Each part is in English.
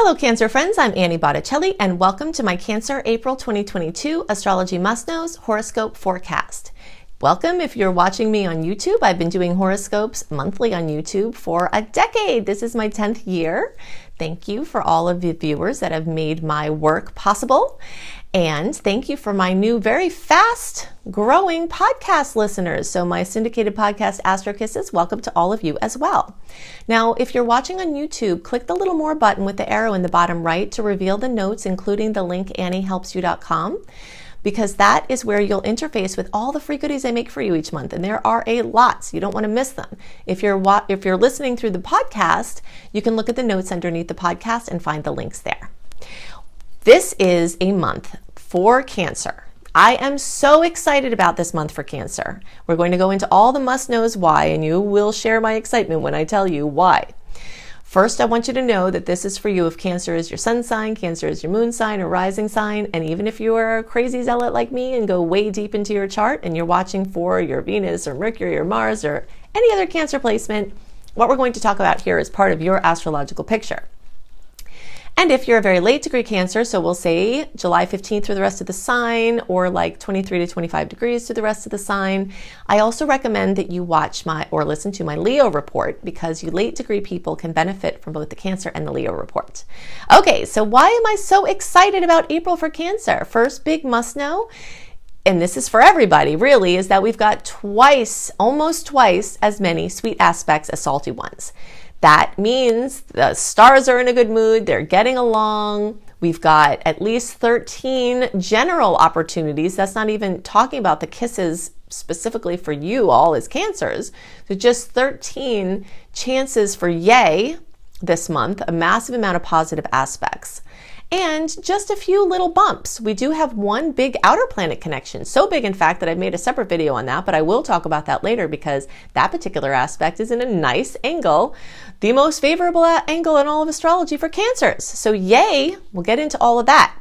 Hello Cancer friends, I'm Annie Botticelli and welcome to my Cancer April 2022 Astrology Must-Knows Horoscope Forecast. Welcome if you're watching me on YouTube. I've been doing horoscopes monthly on YouTube for a decade. This is my 10th year. Thank you for all of the viewers that have made my work possible. And thank you for my new, very fast growing podcast listeners. So my syndicated podcast, Astro Kisses, welcome to all of you as well. Now, if you're watching on YouTube, click the little more button with the arrow in the bottom right to reveal the notes, including the link anniehelpsyou.com, because that is where you'll interface with all the free goodies I make for you each month. And there are a lot, so you don't want to miss them. If you're listening through the podcast, you can look at the notes underneath the podcast and find the links there. This is a month for Cancer. I am so excited about this month for Cancer. We're going to go into all the must-knows why, and you will share my excitement when I tell you why. First, I want you to know that this is for you if Cancer is your sun sign, Cancer is your moon sign or rising sign, and even if you are a crazy zealot like me and go way deep into your chart and you're watching for your Venus or Mercury or Mars or any other Cancer placement, what we're going to talk about here is part of your astrological picture. And if you're a very late degree Cancer, so we'll say July 15th through the rest of the sign, or like 23 to 25 degrees to the rest of the sign, I also recommend that you watch or listen to my Leo report, because you late degree people can benefit from both the Cancer and the Leo report. Okay, so why am I so excited about April for Cancer? First big must know, and this is for everybody really, is that we've got almost twice as many sweet aspects as salty ones. That means the stars are in a good mood, they're getting along. We've got at least 13 general opportunities. That's not even talking about the kisses specifically for you all as Cancers. So just 13 chances for yay this month, a massive amount of positive aspects. And just a few little bumps. We do have one big outer planet connection. So big, in fact, that I've made a separate video on that, but I will talk about that later because that particular aspect is in a nice angle, the most favorable angle in all of astrology for Cancers. So yay, we'll get into all of that.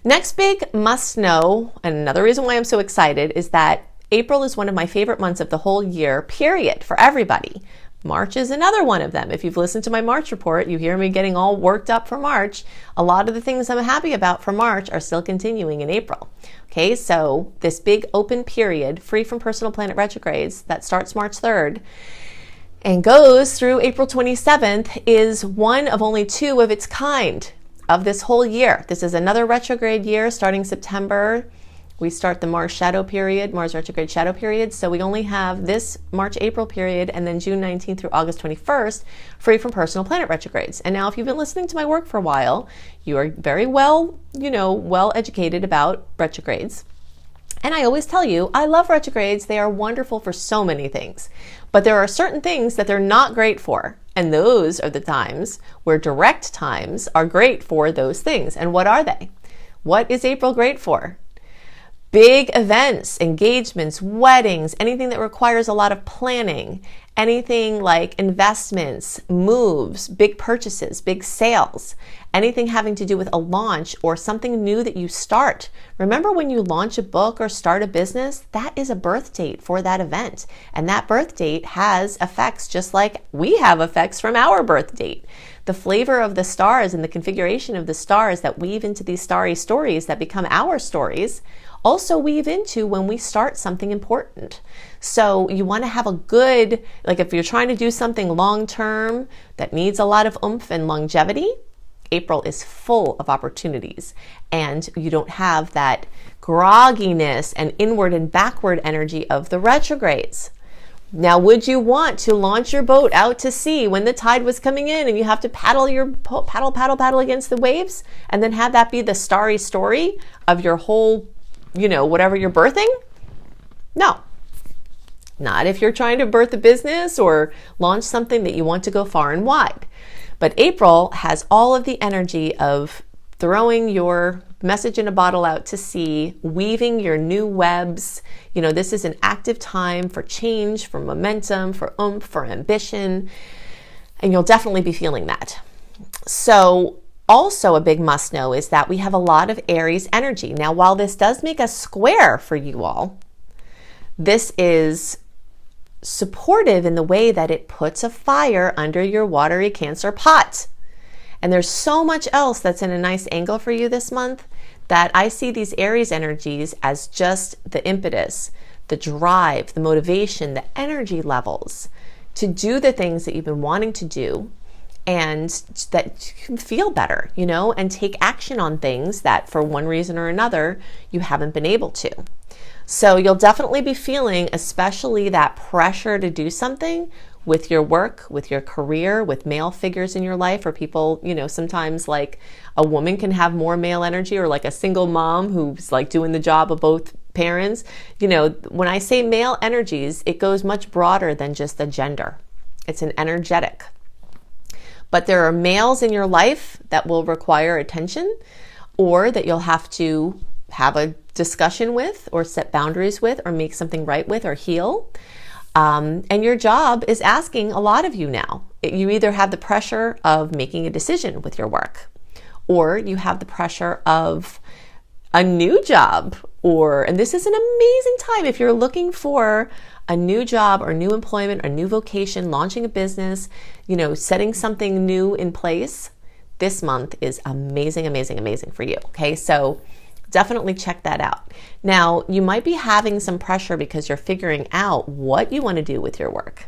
Next big must know, and another reason why I'm so excited, is that April is one of my favorite months of the whole year, period, for everybody. March is another one of them. If you've listened to my March report, you hear me getting all worked up for March. A lot of the things I'm happy about for March are still continuing in April. Okay, so this big open period, free from personal planet retrogrades, that starts March 3rd and goes through April 27th, is one of only two of its kind of this whole year. This is another retrograde year starting September. We start the Mars retrograde shadow period. So we only have this March-April period and then June 19th through August 21st free from personal planet retrogrades. And now if you've been listening to my work for a while, you are very well educated about retrogrades. And I always tell you, I love retrogrades. They are wonderful for so many things. But there are certain things that they're not great for. And those are the times where direct times are great for those things. And what are they? What is April great for? Big events, engagements, weddings, anything that requires a lot of planning, anything like investments, moves, big purchases, big sales, anything having to do with a launch or something new that you start. Remember when you launch a book or start a business, that is a birth date for that event. And that birth date has effects just like we have effects from our birth date. The flavor of the stars and the configuration of the stars that weave into these starry stories that become our stories also weave into when we start something important. So you want to have a good, like if you're trying to do something long-term that needs a lot of oomph and longevity, April is full of opportunities, and you don't have that grogginess and inward and backward energy of the retrogrades. Now, would you want to launch your boat out to sea when the tide was coming in and you have to paddle against the waves and then have that be the starry story of your whole whatever you're birthing? No, not if you're trying to birth a business or launch something that you want to go far and wide. But April has all of the energy of throwing your message in a bottle out to sea, weaving your new webs. This is an active time for change, for momentum, for oomph, for ambition, and you'll definitely be feeling that. So also a big must know is that we have a lot of Aries energy. Now, while this does make a square for you all, this is supportive in the way that it puts a fire under your watery Cancer pot. And there's so much else that's in a nice angle for you this month that I see these Aries energies as just the impetus, the drive, the motivation, the energy levels to do the things that you've been wanting to do, and that you can feel better, and take action on things that for one reason or another you haven't been able to. So you'll definitely be feeling especially that pressure to do something with your work, with your career, with male figures in your life, or people, sometimes like a woman can have more male energy, or like a single mom who's like doing the job of both parents. When I say male energies, it goes much broader than just the gender. It's an energetic. But there are males in your life that will require attention, or that you'll have to have a discussion with, or set boundaries with, or make something right with, or heal. And your job is asking a lot of you now. You either have the pressure of making a decision with your work, or you have the pressure of a new job, and this is an amazing time if you're looking for a new job or new employment or new vocation, launching a business, setting something new in place. This month is amazing, amazing, amazing for you. Okay, so definitely check that out. Now, you might be having some pressure because you're figuring out what you want to do with your work.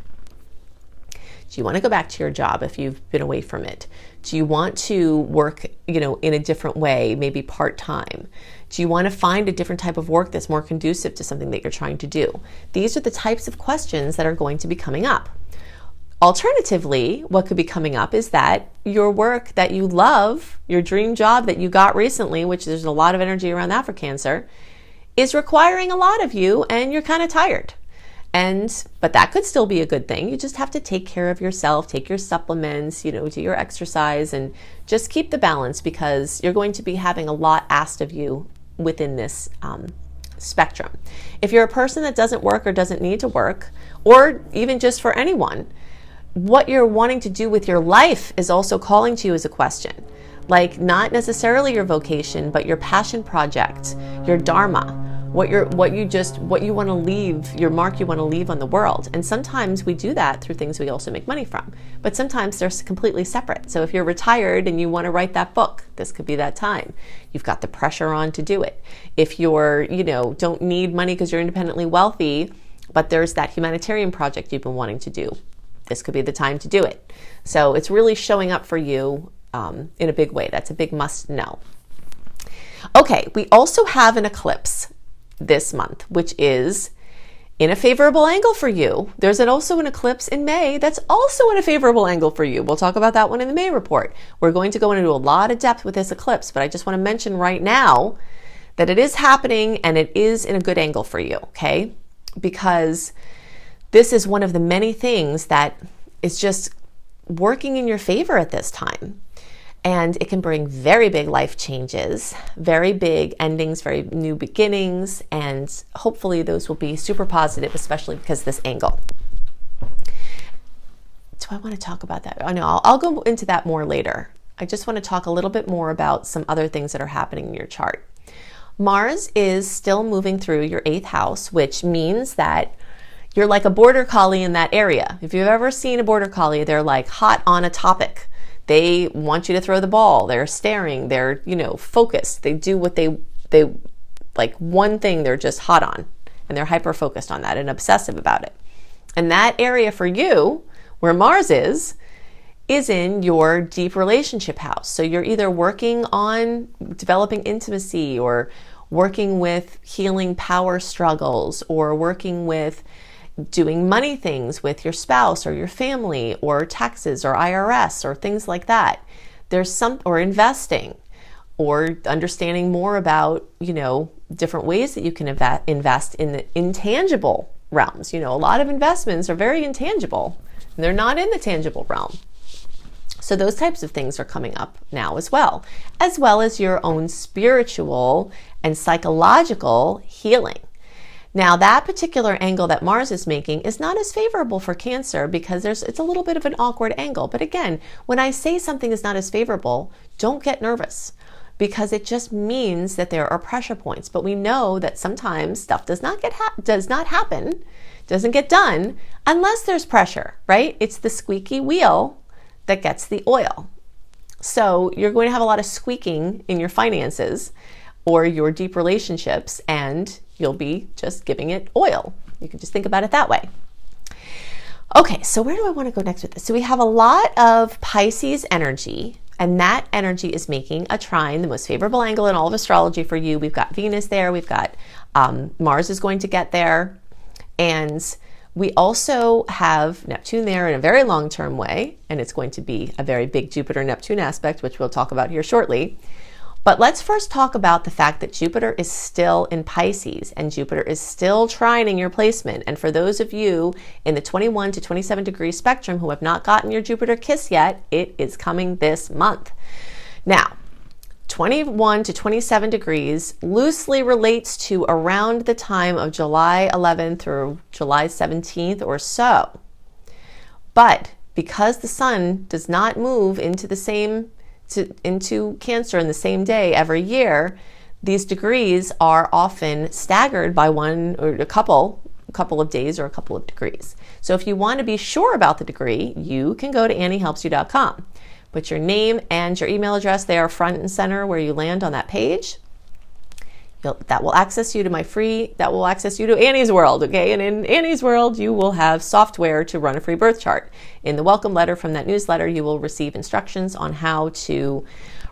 Do you want to go back to your job if you've been away from it? Do you want to work, in a different way, maybe part-time? Do you want to find a different type of work that's more conducive to something that you're trying to do? These are the types of questions that are going to be coming up. Alternatively, what could be coming up is that your work that you love, your dream job that you got recently, which there's a lot of energy around that for Cancer, is requiring a lot of you and you're kind of tired. But that could still be a good thing. You just have to take care of yourself, take your supplements, do your exercise, and just keep the balance, because you're going to be having a lot asked of you within this spectrum. If you're a person that doesn't work or doesn't need to work, or even just for anyone, what you're wanting to do with your life is also calling to you as a question. Like, not necessarily your vocation, but your passion project, your dharma, what you want to leave, your mark you want to leave on the world. And sometimes we do that through things we also make money from, but sometimes they're completely separate. So if you're retired and you want to write that book, this could be that time. You've got the pressure on to do it. If you're, don't need money because you're independently wealthy, but there's that humanitarian project you've been wanting to do, this could be the time to do it. So it's really showing up for you in a big way. That's a big must know. Okay, we also have an eclipse this month, which is in a favorable angle for you. There's also an eclipse in May that's also in a favorable angle for you. We'll talk about that one in the May report. We're going to go into a lot of depth with this eclipse, but I just want to mention right now that it is happening and it is in a good angle for you, okay? Because this is one of the many things that is just working in your favor at this time. And it can bring very big life changes, very big endings, very new beginnings, and hopefully those will be super positive, especially because of this angle. Do I want to talk about that? Oh no, I'll go into that more later. I just want to talk a little bit more about some other things that are happening in your chart. Mars is still moving through your 8th house, which means that you're like a border collie in that area. If you've ever seen a border collie, they're like hot on a topic. They want you to throw the ball. They're staring. They're, focused. They do what they like one thing they're just hot on, and they're hyper focused on that and obsessive about it. And that area for you, where Mars is in your deep relationship house. So you're either working on developing intimacy, or working with healing power struggles, or working with doing money things with your spouse or your family, or taxes or IRS or things like that. Or investing, or understanding more about, different ways that you can invest in the intangible realms. A lot of investments are very intangible and they're not in the tangible realm. So those types of things are coming up now as well as your own spiritual and psychological healing. Now, that particular angle that Mars is making is not as favorable for Cancer, because it's a little bit of an awkward angle. But again, when I say something is not as favorable, don't get nervous, because it just means that there are pressure points. But we know that sometimes stuff does not happen, doesn't get done unless there's pressure, right? It's the squeaky wheel that gets the oil. So you're going to have a lot of squeaking in your finances or your deep relationships, and you'll be just giving it oil. You can just think about it that way. Okay, so where do I want to go next with this? So we have a lot of Pisces energy, and that energy is making a trine, the most favorable angle in all of astrology for you. We've got Venus there, we've got Mars is going to get there, and we also have Neptune there in a very long-term way, and it's going to be a very big Jupiter-Neptune aspect, which we'll talk about here shortly. But let's first talk about the fact that Jupiter is still in Pisces and Jupiter is still trining your placement. And for those of you in the 21 to 27 degree spectrum who have not gotten your Jupiter kiss yet, it is coming this month. Now, 21 to 27 degrees loosely relates to around the time of July 11th through July 17th or so. But because the sun does not move into Cancer in the same day every year, these degrees are often staggered by one or a couple of days or a couple of degrees. So if you want to be sure about the degree, you can go to AnnieHelpsYou.com. Put your name and your email address there front and center where you land on that page. That will access you to Annie's World, okay? And in Annie's World, you will have software to run a free birth chart. In the welcome letter from that newsletter, you will receive instructions on how to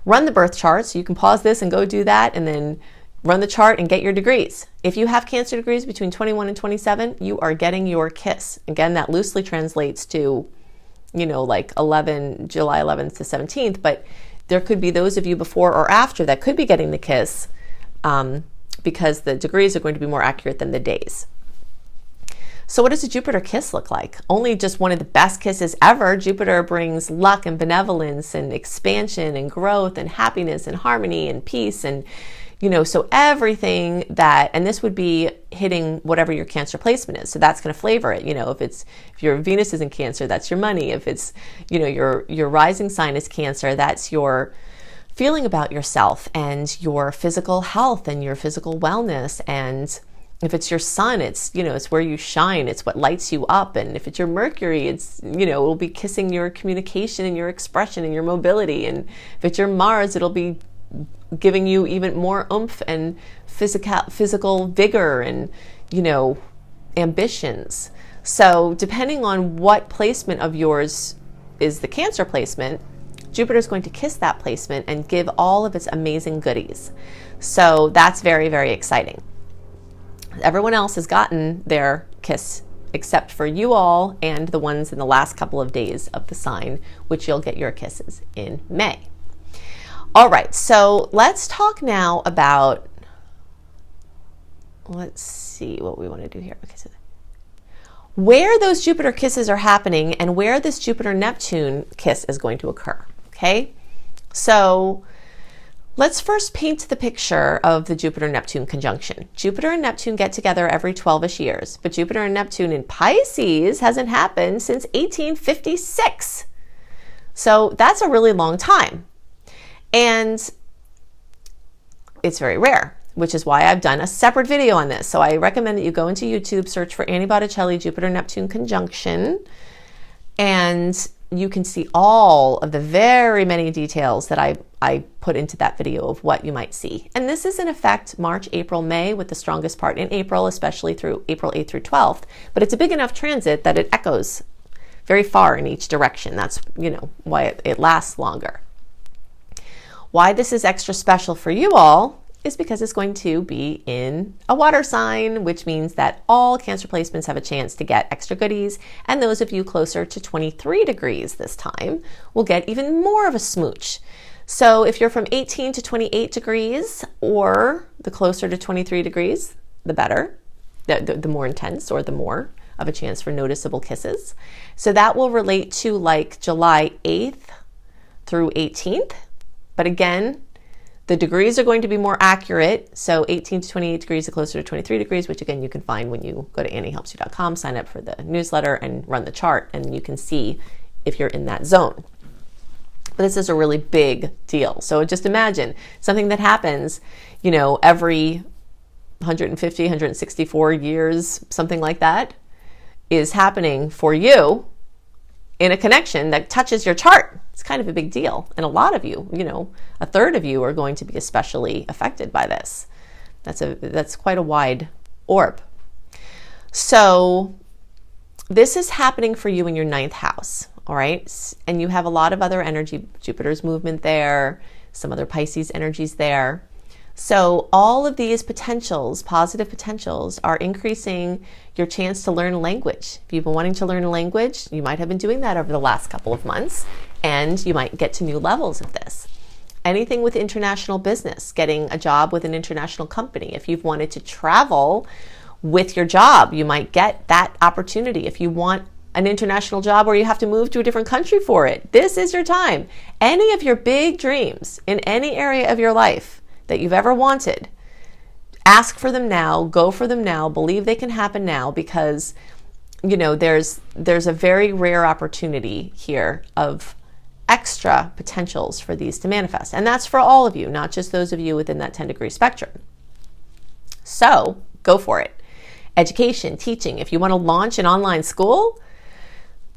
run the birth chart. So you can pause this and go do that and then run the chart and get your degrees. If you have Cancer degrees between 21 and 27, you are getting your kiss. Again, that loosely translates to, like July 11th to 17th, but there could be those of you before or after that could be getting the kiss, because the degrees are going to be more accurate than the days. So what does a Jupiter kiss look like? Only just one of the best kisses ever. Jupiter brings luck and benevolence and expansion and growth and happiness and harmony and peace and, so everything that, and this would be hitting whatever your Cancer placement is. So that's going to flavor it. If your Venus is in Cancer, that's your money. If it's, your rising sign is Cancer, that's your feeling about yourself and your physical health and your physical wellness. And if it's your sun, it's, it's where you shine. It's what lights you up. And if it's your Mercury, it's, it will be kissing your communication and your expression and your mobility. And if it's your Mars, it'll be giving you even more oomph and physical vigor and, ambitions. So depending on what placement of yours is the Cancer placement, Jupiter is going to kiss that placement and give all of its amazing goodies. So that's very, very exciting. Everyone else has gotten their kiss except for you all and the ones in the last couple of days of the sign, which you'll get your kisses in May. All right, so let's talk now about, let's see what we want to do here. Okay, so where those Jupiter kisses are happening and where this Jupiter-Neptune kiss is going to occur. Okay, so let's first paint the picture of the Jupiter-Neptune conjunction. Jupiter and Neptune get together every 12-ish years, but Jupiter and Neptune in Pisces hasn't happened since 1856. So that's a really long time. And it's very rare, which is why I've done a separate video on this. So I recommend that you go into YouTube, search for Annie Botticelli Jupiter-Neptune conjunction, and you can see all of the very many details that I put into that video of what you might see. And this is in effect March, April, May, with the strongest part in April, especially through April 8th through 12th. But it's a big enough transit that it echoes very far in each direction. That's, why it lasts longer. Why this is extra special for you all is because it's going to be in a water sign, which means that all Cancer placements have a chance to get extra goodies, and those of you closer to 23 degrees this time will get even more of a smooch. So if you're from 18 to 28 degrees, or the closer to 23 degrees, the better, the more intense or the more of a chance for noticeable kisses. So that will relate to like July 8th through 18th. But again, the degrees are going to be more accurate. So 18 to 28 degrees are closer to 23 degrees, which again, you can find when you go to AnnieHelpsYou.com, sign up for the newsletter and run the chart, and you can see if you're in that zone. But this is a really big deal. So just imagine something that happens, every 150, 164 years, something like that, is happening for you in a connection that touches your chart. It's kind of a big deal. And a lot of you, a third of you are going to be especially affected by this. That's quite a wide orb. So this is happening for you in your 9th house, all right? And you have a lot of other energy, Jupiter's movement there, some other Pisces energies there. So all of these potentials, positive potentials, are increasing your chance to learn a language. If you've been wanting to learn a language, you might have been doing that over the last couple of months, and you might get to new levels of this. Anything with international business, getting a job with an international company. If you've wanted to travel with your job, you might get that opportunity. If you want an international job where you have to move to a different country for it, this is your time. Any of your big dreams in any area of your life that you've ever wanted, ask for them now, go for them now, believe they can happen now, because there's a very rare opportunity here of extra potentials for these to manifest. And that's for all of you, not just those of you within that 10-degree spectrum. So go for it. Education, teaching. If you want to launch an online school,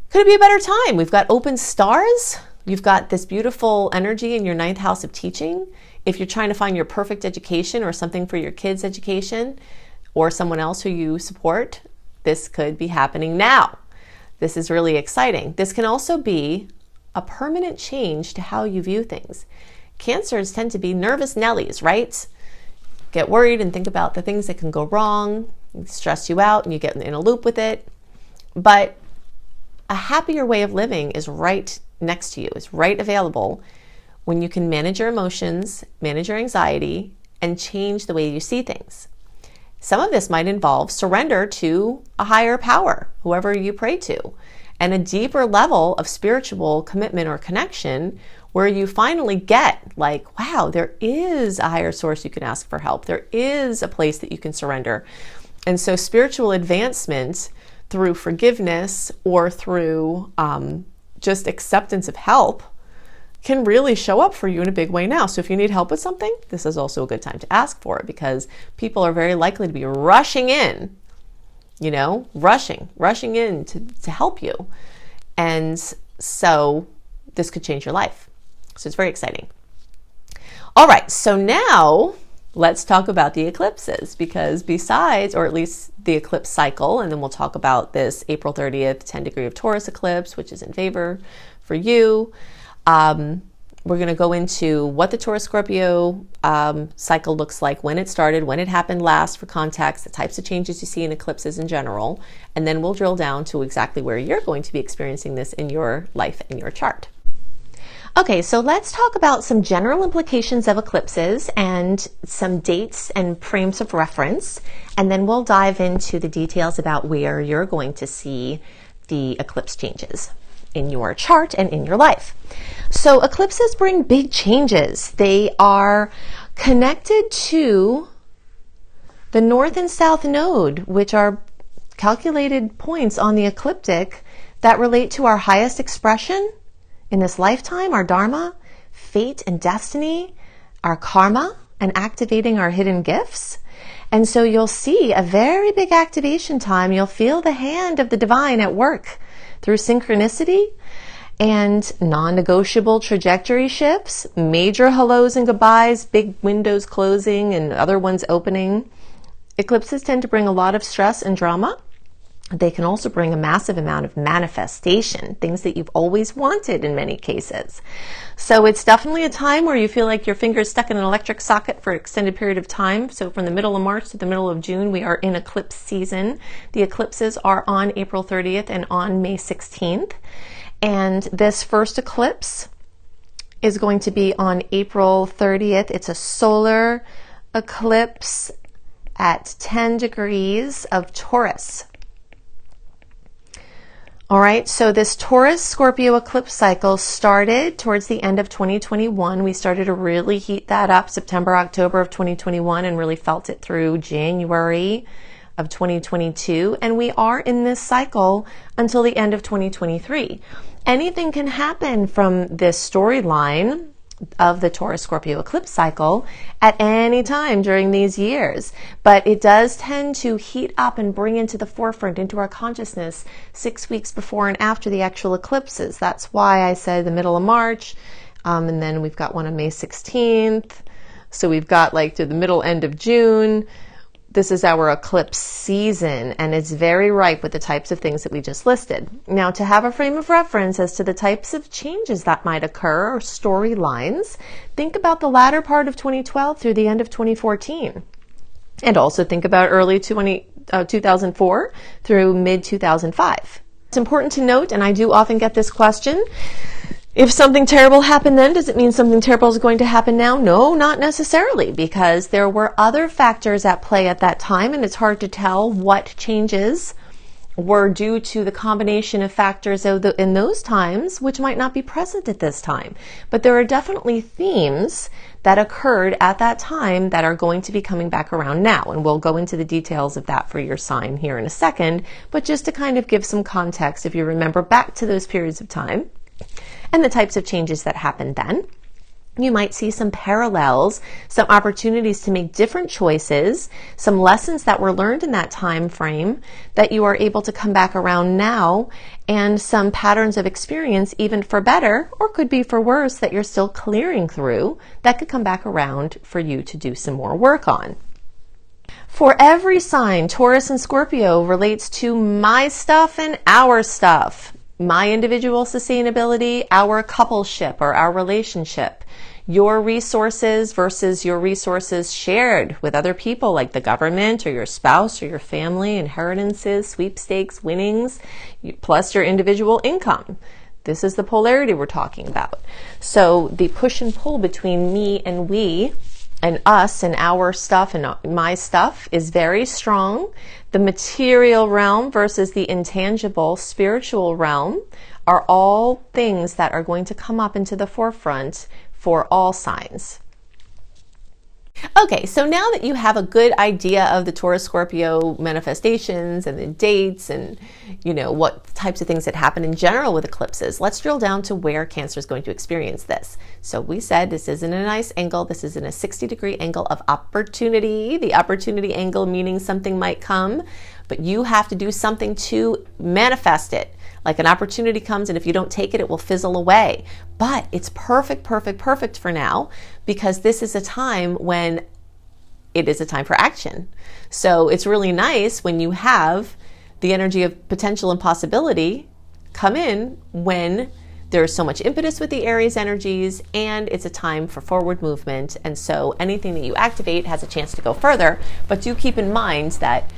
could it be a better time? We've got open stars. You've got this beautiful energy in your 9th house of teaching. If you're trying to find your perfect education or something for your kids' education or someone else who you support, this could be happening now. This is really exciting. This can also be a permanent change to how you view things. Cancers tend to be nervous Nellies, right? Get worried and think about the things that can go wrong, stress you out, and you get in a loop with it. But a happier way of living is right next to you, is right available when you can manage your emotions, manage your anxiety, and change the way you see things. Some of this might involve surrender to a higher power, whoever you pray to, and a deeper level of spiritual commitment or connection where you finally get like, wow, there is a higher source you can ask for help. There is a place that you can surrender. And so spiritual advancement through forgiveness or through just acceptance of help can really show up for you in a big way now. So if you need help with something, this is also a good time to ask for it, because people are very likely to be rushing in, rushing in to help you. And so this could change your life. So it's very exciting. All right, so now let's talk about the eclipses, because besides, or at least the eclipse cycle, and then we'll talk about this April 30th, 10 degree of Taurus eclipse, which is in favor for you. We're going to go into what the Taurus Scorpio cycle looks like, when it started, when it happened last for context, the types of changes you see in eclipses in general, and then we'll drill down to exactly where you're going to be experiencing this in your life and your chart. Okay, so let's talk about some general implications of eclipses and some dates and frames of reference, and then we'll dive into the details about where you're going to see the eclipse changes in your chart and in your life. So eclipses bring big changes. They are connected to the North and South node, which are calculated points on the ecliptic that relate to our highest expression in this lifetime, our dharma, fate and destiny, our karma, and activating our hidden gifts. And so you'll see a very big activation time. You'll feel the hand of the divine at work through synchronicity and non-negotiable trajectory shifts, major hellos and goodbyes, big windows closing and other ones opening. Eclipses tend to bring a lot of stress and drama. They can also bring a massive amount of manifestation, things that you've always wanted in many cases. So it's definitely a time where you feel like your finger is stuck in an electric socket for an extended period of time. So from the middle of March to the middle of June, we are in eclipse season. The eclipses are on April 30th and on May 16th. And this first eclipse is going to be on April 30th. It's a solar eclipse at 10 degrees of Taurus. All right, so this Taurus Scorpio eclipse cycle started towards the end of 2021. We started to really heat that up September, October of 2021 and really felt it through January of 2022. And we are in this cycle until the end of 2023. Anything can happen from this storyline of the Taurus-Scorpio eclipse cycle at any time during these years. But it does tend to heat up and bring into the forefront, into our consciousness, 6 weeks before and after the actual eclipses. That's why I said the middle of March, and then we've got one on May 16th. So we've got like to the middle end of June. This is our eclipse season, and it's very ripe with the types of things that we just listed. Now, to have a frame of reference as to the types of changes that might occur or storylines, think about the latter part of 2012 through the end of 2014. And also think about early 2004 through mid-2005. It's important to note, and I do often get this question, if something terrible happened then, does it mean something terrible is going to happen now? No, not necessarily, because there were other factors at play at that time, and it's hard to tell what changes were due to the combination of factors in those times, which might not be present at this time. But there are definitely themes that occurred at that time that are going to be coming back around now, and we'll go into the details of that for your sign here in a second. But just to kind of give some context, if you remember back to those periods of time, and the types of changes that happened then, you might see some parallels, some opportunities to make different choices, some lessons that were learned in that time frame that you are able to come back around now, and some patterns of experience, even for better or could be for worse, that you're still clearing through that could come back around for you to do some more work on. For every sign, Taurus and Scorpio relates to my stuff and our stuff. My individual sustainability, our coupleship or our relationship, your resources versus your resources shared with other people like the government or your spouse or your family, inheritances, sweepstakes, winnings, plus your individual income. This is the polarity we're talking about. So the push and pull between me and we and us and our stuff and my stuff is very strong. The material realm versus the intangible spiritual realm are all things that are going to come up into the forefront for all signs. Okay, so now that you have a good idea of the Taurus-Scorpio manifestations and the dates and, what types of things that happen in general with eclipses, let's drill down to where Cancer is going to experience this. So we said this isn't a nice angle. This is in a 60-degree angle of opportunity. The opportunity angle meaning something might come, but you have to do something to manifest it. Like an opportunity comes, and if you don't take it, it will fizzle away. But it's perfect for now, because this is a time when it is a time for action. So it's really nice when you have the energy of potential and possibility come in when there's so much impetus with the Aries energies, and it's a time for forward movement. And so anything that you activate has a chance to go further. But do keep in mind that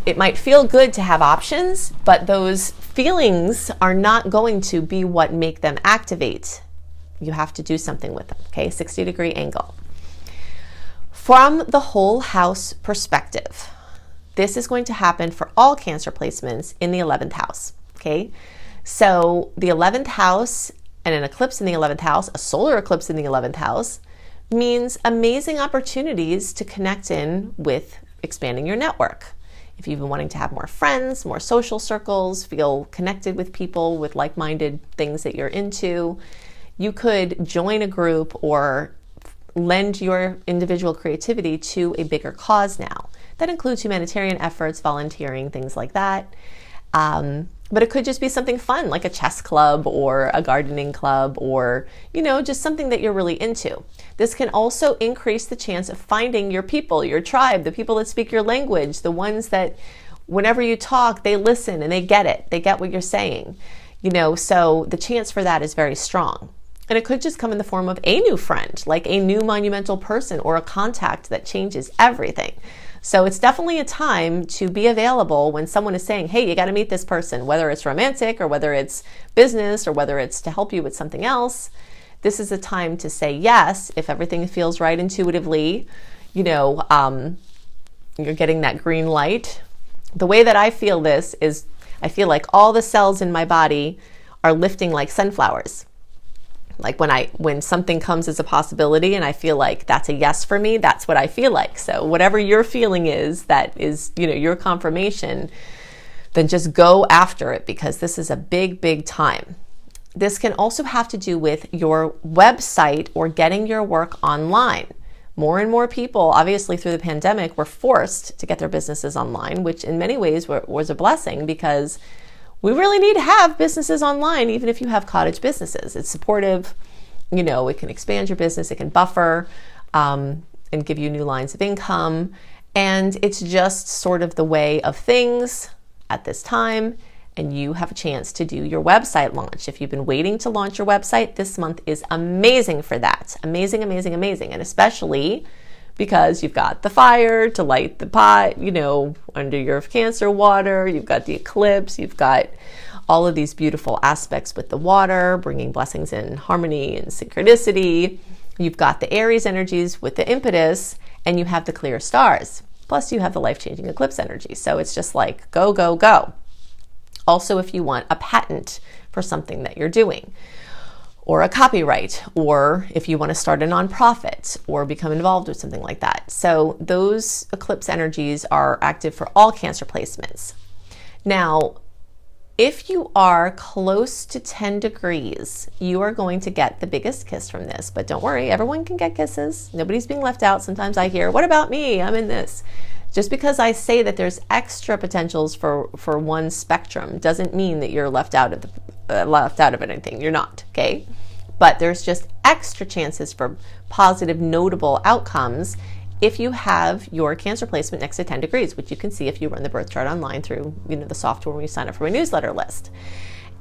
it might feel good to have options, but those feelings are not going to be what make them activate. You have to do something with them, okay? 60-degree angle. From the whole house perspective, this is going to happen for all Cancer placements in the 11th house, okay? So the 11th house and an eclipse in the 11th house, a solar eclipse in the 11th house, means amazing opportunities to connect in with expanding your network. If you've been wanting to have more friends, more social circles, feel connected with people with like-minded things that you're into, you could join a group or lend your individual creativity to a bigger cause now. That includes humanitarian efforts, volunteering, things like that. But it could just be something fun, like a chess club or a gardening club, or, just something that you're really into. This can also increase the chance of finding your people, your tribe, the people that speak your language, the ones that whenever you talk, they listen and they get it. They get what you're saying. So the chance for that is very strong. And it could just come in the form of a new friend, like a new monumental person or a contact that changes everything. So it's definitely a time to be available when someone is saying, hey, you got to meet this person, whether it's romantic or whether it's business or whether it's to help you with something else. This is a time to say yes if everything feels right intuitively. You're getting that green light. The way that I feel this is I feel like all the cells in my body are lifting like sunflowers. Like when something comes as a possibility and I feel like that's a yes for me, that's what I feel like. So whatever your feeling is, that is, your confirmation, then just go after it, because this is a big, big time. This can also have to do with your website or getting your work online. More and more people, obviously through the pandemic, were forced to get their businesses online, which in many ways was a blessing because we really need to have businesses online, even if you have cottage businesses. It's supportive, it can expand your business, it can buffer and give you new lines of income. And it's just sort of the way of things at this time. And you have a chance to do your website launch. If you've been waiting to launch your website, this month is amazing for that. Amazing, amazing, amazing. And especially because you've got the fire to light the pot, under your Cancer water, you've got the eclipse, you've got all of these beautiful aspects with the water, bringing blessings in harmony and synchronicity. You've got the Aries energies with the impetus, and you have the clear stars. Plus you have the life-changing eclipse energy. So it's just like, go, go, go. Also, if you want a patent for something that you're doing, or a copyright, or if you want to start a nonprofit or become involved with something like that. So those eclipse energies are active for all Cancer placements. Now, if you are close to 10 degrees, you are going to get the biggest kiss from this. But don't worry, everyone can get kisses. Nobody's being left out. Sometimes I hear, what about me? I'm in this. Just because I say that there's extra potentials for one spectrum doesn't mean that you're left out of anything. You're not, okay? But there's just extra chances for positive, notable outcomes if you have your Cancer placement next to 10 degrees, which you can see if you run the birth chart online through the software when you sign up for my newsletter list.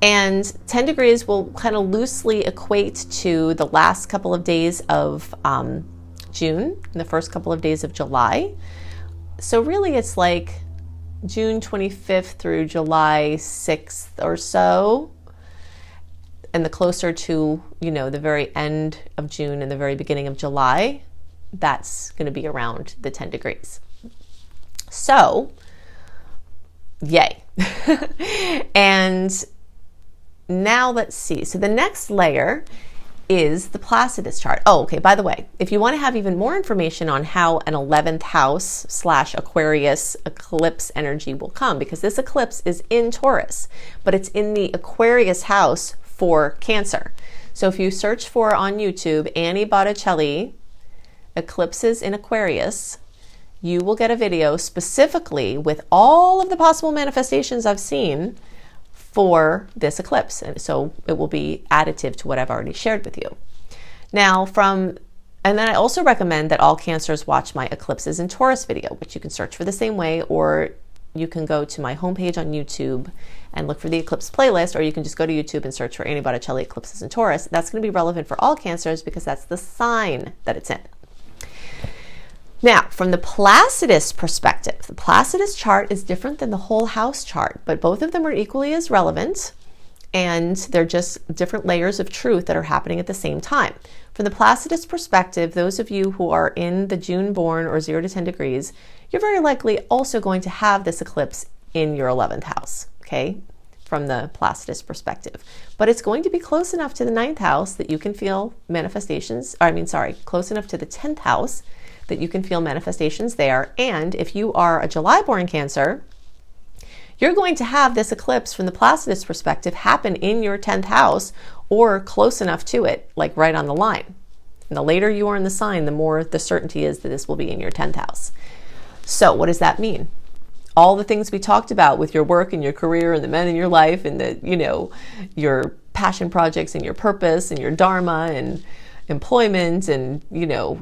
And 10 degrees will kind of loosely equate to the last couple of days of June and the first couple of days of July. So really it's like June 25th through July 6th or so. And the closer to, the very end of June and the very beginning of July, that's going to be around the 10 degrees. So, yay. And now let's see. So the next layer is the Placidus chart. Oh, okay, by the way, if you want to have even more information on how an 11th house / Aquarius eclipse energy will come, because this eclipse is in Taurus, but it's in the Aquarius house for Cancer. So if you search for on YouTube, Annie Botticelli, eclipses in Aquarius, you will get a video specifically with all of the possible manifestations I've seen for this eclipse. And so it will be additive to what I've already shared with you. Now and then I also recommend that all Cancers watch my eclipses in Taurus video, which you can search for the same way, or you can go to my homepage on YouTube and look for the eclipse playlist, or you can just go to YouTube and search for Annie Botticelli eclipses in Taurus. That's going to be relevant for all Cancers because that's the sign that it's in. Now, from the Placidus perspective, the Placidus chart is different than the whole house chart, but both of them are equally as relevant, and they're just different layers of truth that are happening at the same time. From the Placidus perspective, those of you who are in the June born or 0 to 10 degrees, you're very likely also going to have this eclipse in your 11th house, okay, from the Placidus perspective. But it's going to be close enough to the 9th house that you can feel manifestations, close enough to the 10th house that you can feel manifestations there. And if you are a July born Cancer, you're going to have this eclipse from the Placidus perspective happen in your 10th house or close enough to it, like right on the line. And the later you are in the sign, the more the certainty is that this will be in your 10th house. So what does that mean? All the things we talked about with your work and your career and the men in your life and your passion projects and your purpose and your dharma and employment and,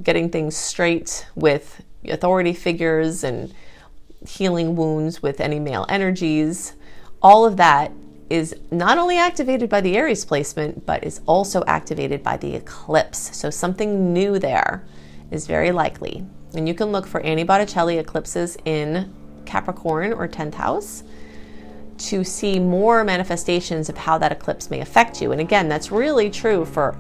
getting things straight with authority figures and healing wounds with any male energies. All of that is not only activated by the Aries placement, but is also activated by the eclipse. So something new there is very likely. And you can look for Annie Botticelli eclipses in Capricorn or 10th house to see more manifestations of how that eclipse may affect you. And again, that's really true for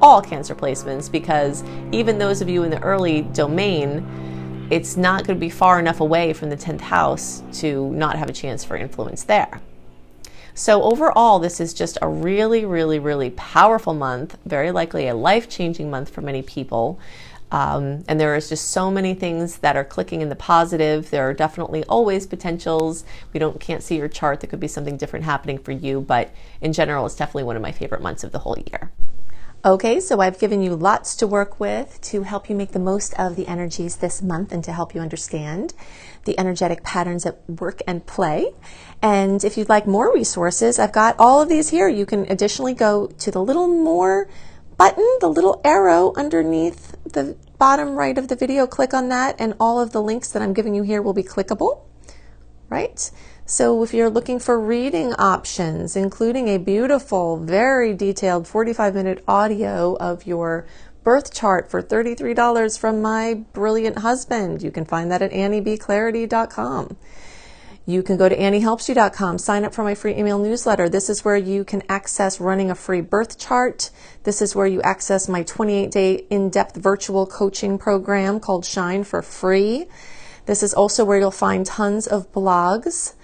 all Cancer placements, because even those of you in the early domain, it's not going to be far enough away from the 10th house to not have a chance for influence there. So overall, this is just a really, really, really powerful month, very likely a life-changing month for many people. And there is just so many things that are clicking in the positive. There are definitely always potentials. Can't see your chart. There could be something different happening for you, but in general, it's definitely one of my favorite months of the whole year. Okay, so I've given you lots to work with to help you make the most of the energies this month and to help you understand the energetic patterns at work and play. And if you'd like more resources, I've got all of these here. You can additionally go to the little more button, the little arrow underneath the bottom right of the video. Click on that, and all of the links that I'm giving you here will be clickable, right? So if you're looking for reading options, including a beautiful, very detailed 45-minute audio of your birth chart for $33 from my brilliant husband, you can find that at anniebclarity.com. You can go to anniehelpsyou.com, sign up for my free email newsletter. This is where you can access running a free birth chart. This is where you access my 28-day in-depth virtual coaching program called Shine for free. This is also where you'll find tons of blogs,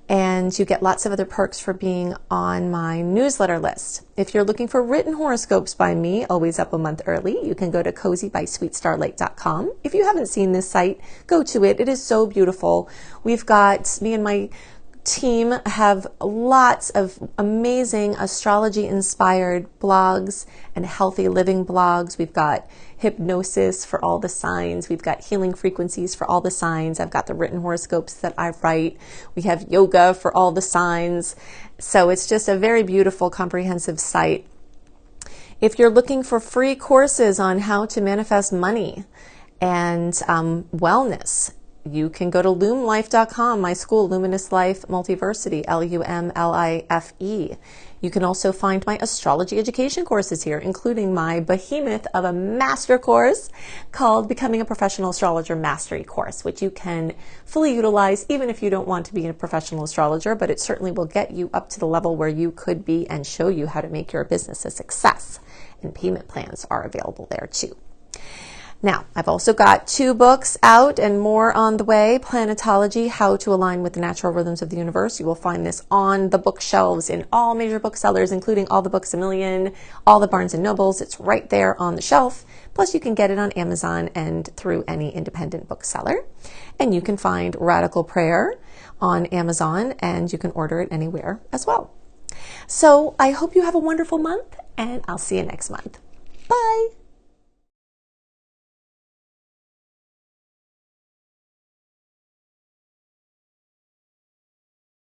and you get lots of other perks for being on my newsletter list. If you're looking for written horoscopes by me, always up a month early, you can go to cozybysweetstarlight.com. If you haven't seen this site, go to it. It is so beautiful. We've got, me and my team have lots of amazing astrology-inspired blogs and healthy living blogs. We've got hypnosis for all the signs. We've got healing frequencies for all the signs. I've got the written horoscopes that I write. We have yoga for all the signs. So it's just a very beautiful, comprehensive site. If you're looking for free courses on how to manifest money and wellness, you can go to lumlife.com, my school, Luminous Life Multiversity, LUMLIFE. You can also find my astrology education courses here, including my behemoth of a master course called Becoming a Professional Astrologer Mastery Course, which you can fully utilize even if you don't want to be a professional astrologer, but it certainly will get you up to the level where you could be and show you how to make your business a success. And payment plans are available there too. Now, I've also got 2 books out and more on the way. Planetology, How to Align with the Natural Rhythms of the Universe. You will find this on the bookshelves in all major booksellers, including all the Books A Million, all the Barnes & Nobles. It's right there on the shelf. Plus, you can get it on Amazon and through any independent bookseller. And you can find Radical Prayer on Amazon, and you can order it anywhere as well. So I hope you have a wonderful month, and I'll see you next month. Bye.